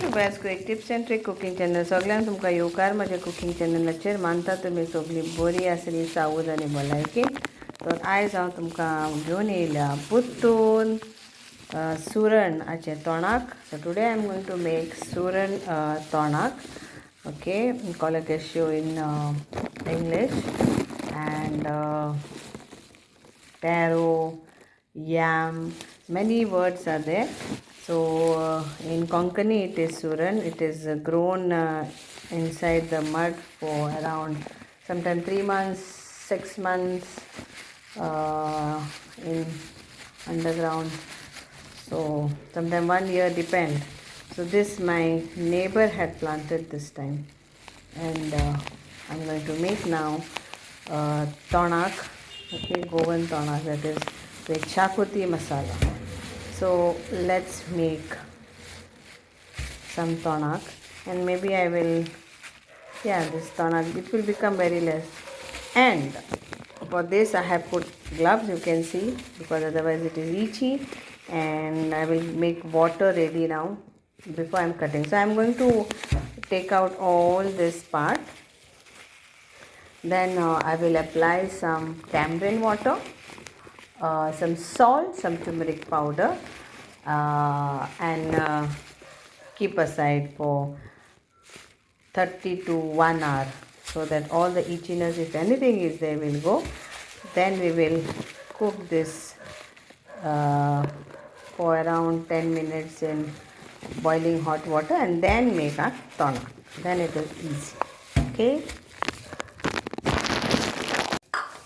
To best quick tips and trick cooking channel. सगळ्यांक तुमकां येवकार म्हज्या कुकिंग चॅनलाचेर. मानता तुमी सगळीं बरी आसली, सावध आनी भलायकेन. तर आयज हांव तुमकां घेवन येयल्या पुत्तून सुरणाचें तोणाक. So today I am going to make सुरण तोणाक. Okay, colocasia in English, and taro, yam, many words are there. So in Konkani it is suran. It is grown inside the mud for around sometimes 3 months, 6 months in underground. So sometimes 1 year depend. So this my neighbor had planted this time, and I'm going to make now tonak. Okay, Goan Tonak, that is with Xacuti masala. So let's make some tonak, and maybe I will, this tonak, it will become very less. And for this I have put gloves, you can see, because otherwise it is itchy. And I will make water ready now before I am cutting. So I am going to take out all this part. Then I will apply some tamarind water, some salt, some turmeric powder, and keep aside for 30 to 1 hour, so that all the itchiness, if anything is there, will go. Then we will cook this for around 10 minutes in boiling hot water, and then make our tonak. Then it is easy. Okay.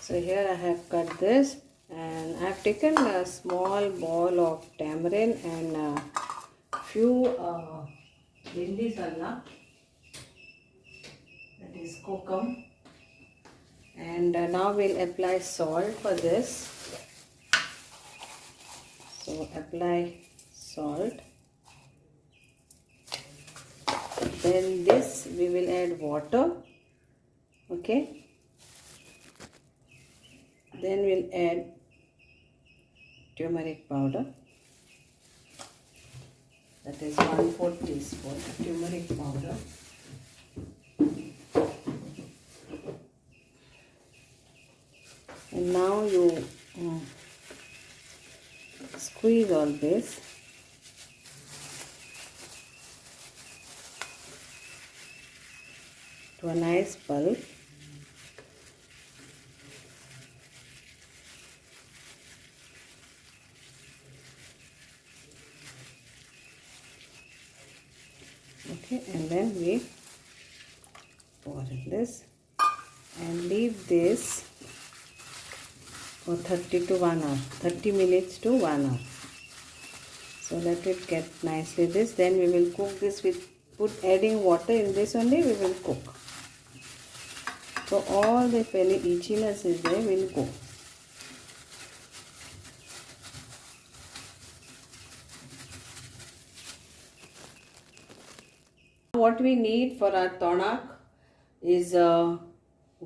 So here I have cut this, and I have taken a small ball of tamarind and a few Masala, that is Kokum, and now we'll apply salt for this. So apply salt. Then this we will add water. Okay. Then we'll add turmeric powder. That is 1/4 teaspoon turmeric powder. And now you squeeze all this. To a nice pulp. Okay, and then we pour in this and leave this for 30 to 1 hour, 30 minutes to 1 hour. So let it get nicely this. Then we will cook this with adding water in this only. We will cook. So all the any itchiness is there will go. What we need for our tonak is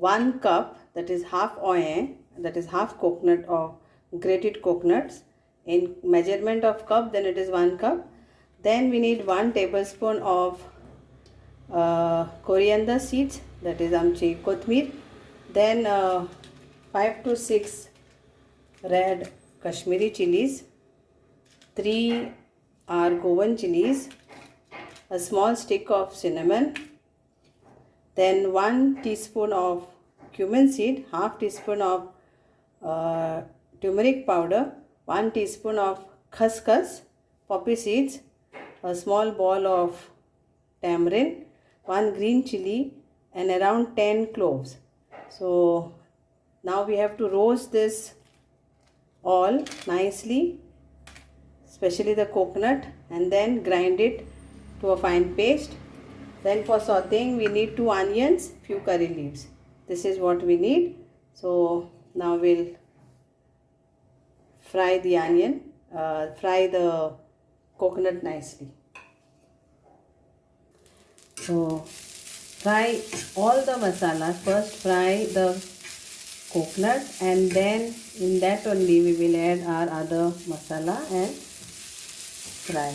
1 cup, that is half oil, that is half coconut or grated coconuts. In measurement of cup, then it is 1 cup. Then we need 1 tablespoon of coriander seeds, that is amchi kothmir. Then 5 to 6 red Kashmiri chillies, 3 are Goan chillies, a small stick of cinnamon, then 1 teaspoon of cumin seed, half teaspoon of turmeric powder, 1 teaspoon of khaskhas, poppy seeds, a small ball of tamarind, 1 green chilli, and around 10 cloves. So now we have to roast this all nicely, especially the coconut, and then grind it to a fine paste. Then for sautéing we need 2 onions, few curry leaves. This is what we need. So now we'll fry the onion, fry the coconut nicely. So fry all the masala. First fry the coconut, and then in that only we will add our other masala and fry.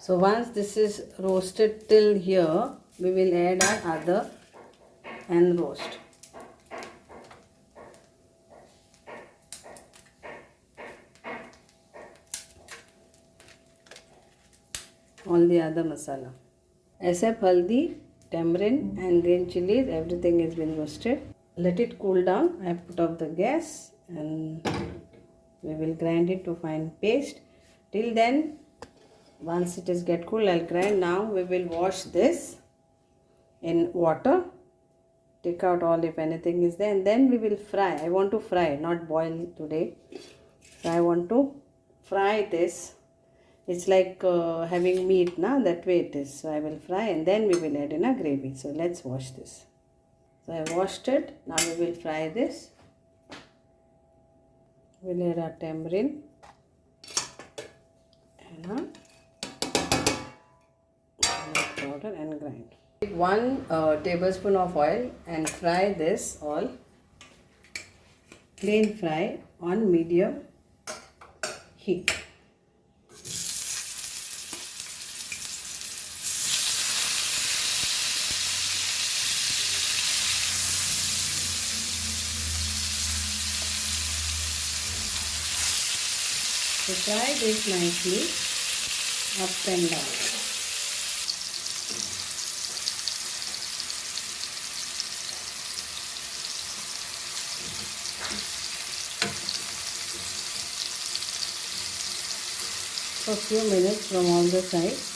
So once this is roasted till here, we will add our other and roast. All the other masala. Except haldi, tamarind and green chilies, everything has been roasted. Let it cool down. I have put off the gas and we will grind it to fine paste. Till then, once it is get cool, I'll grind. Now we will wash this in water. Take out all if anything is there, and then we will fry. I want to fry, not boil today. So I want to fry this. It's like having meat, na? That way it is. So I will fry and then we will add in a gravy. So let's wash this. So I washed it. Now we will fry this. We'll add our tamarind and our powder and grind. 1 tablespoon of oil and fry this all. Plain fry on medium heat. So fry this nicely up and down. For a few minutes from all the sides.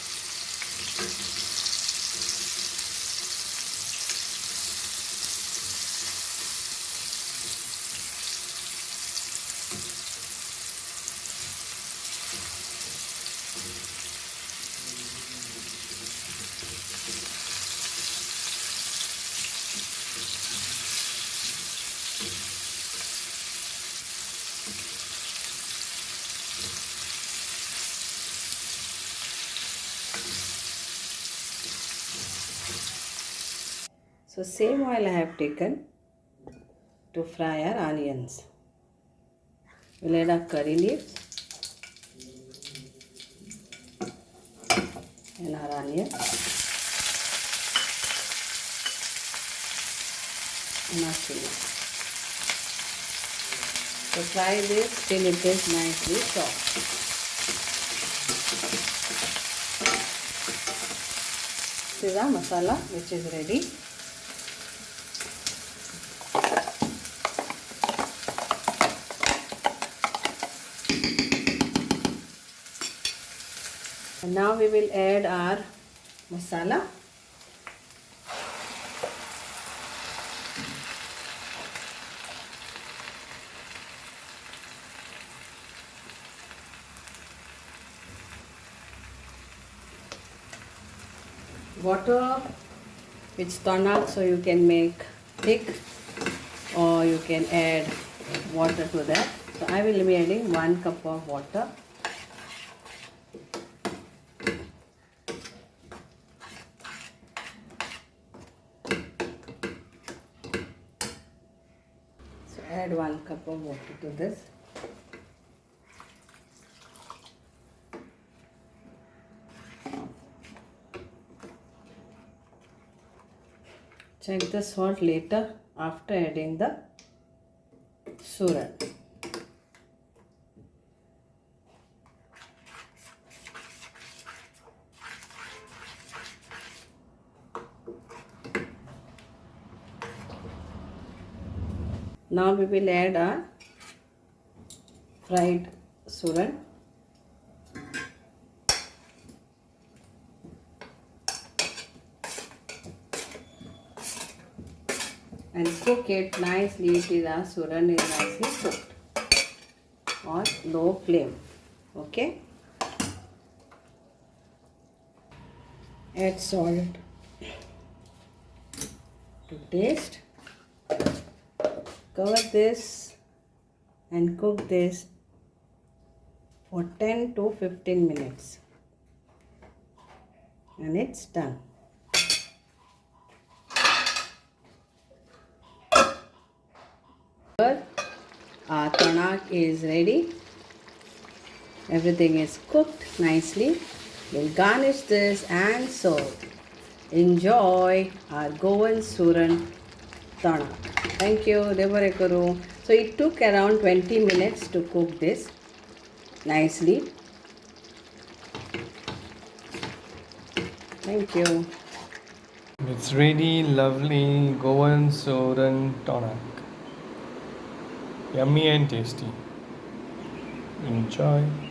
So same oil I have taken to fry our onions. We'll add our curry leaves and our onions and our chili. So fry this till it is nicely soft. This is our masala which is ready. And now we will add our masala. Water, it's tonak, so you can make thick or you can add water to that. So I will be adding 1 cup of water. So add 1 cup of water to this. Check the salt later after adding the suran. Now we will add our fried suran. And cook it nicely till our suran is nicely cooked on low flame. Okay. Add salt to taste. Cover this and cook this for 10 to 15 minutes. And it's done. Our tonak is ready. Everything is cooked nicely. We'll garnish this and serve. Enjoy our Goan Suran Tonak. Thank you. Devarekuru. So it took around 20 minutes to cook this nicely. Thank you. It's really lovely Goan Suran Tonak. Yummy and tasty. Enjoy.